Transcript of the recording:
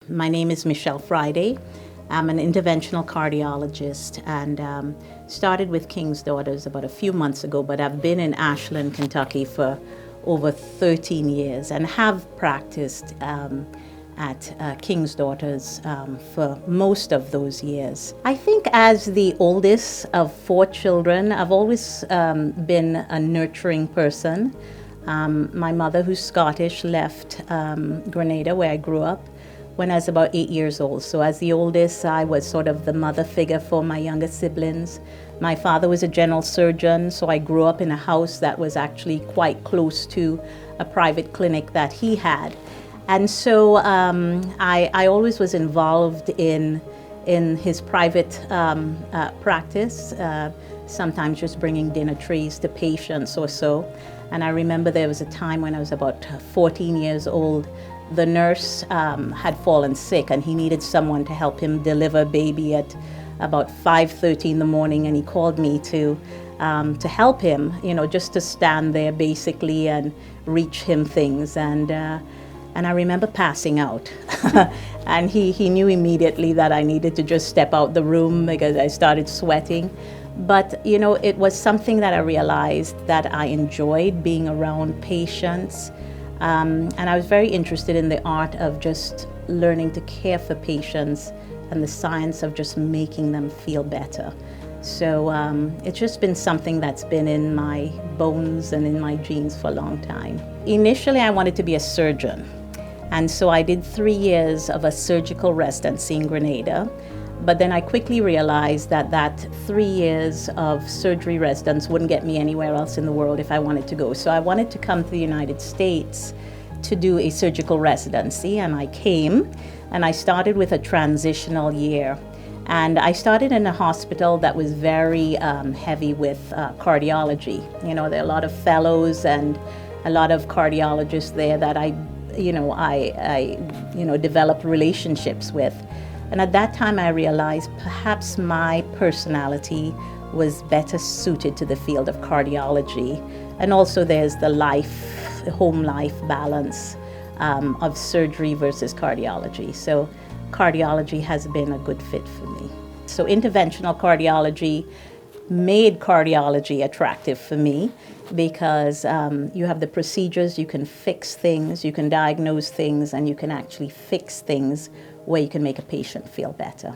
My name is Michele Friday. I'm an interventional cardiologist and started with King's Daughters about a few months ago, but I've been in Ashland, Kentucky for over 13 years and have practiced at King's Daughters for most of those years. I think as the oldest of 4 children, I've always been a nurturing person. My mother, who's Scottish, left Grenada, where I grew up, when I was about 8 years old. So as the oldest, I was sort of the mother figure for my younger siblings. My father was a general surgeon, so I grew up in a house that was actually quite close to a private clinic that he had. And so I always was involved in his private practice, sometimes just bringing dinner trays to patients or so. And I remember there was a time when I was about 14 years old, the nurse had fallen sick and he needed someone to help him deliver a baby at about 5:30 in the morning, and he called me to help him, just to stand there basically and reach him things. And I remember passing out. And he knew immediately that I needed to just step out the room because I started sweating. But, it was something that I realized that I enjoyed, being around patients. And I was very interested in the art of just learning to care for patients and the science of just making them feel better. So it's just been something that's been in my bones and in my genes for a long time. Initially, I wanted to be a surgeon. And so I did 3 years of a surgical residency in Grenada. But then I quickly realized that 3 years of surgery residence wouldn't get me anywhere else in the world if I wanted to go. So I wanted to come to the United States to do a surgical residency, and I came, and I started with a transitional year. And I started in a hospital that was very heavy with cardiology. There are a lot of fellows and a lot of cardiologists there that I developed relationships with. And at that time, I realized perhaps my personality was better suited to the field of cardiology. And also there's the home life balance of surgery versus cardiology. So cardiology has been a good fit for me. So interventional cardiology made cardiology attractive for me because you have the procedures, you can fix things, you can diagnose things, and you can actually fix things where you can make a patient feel better.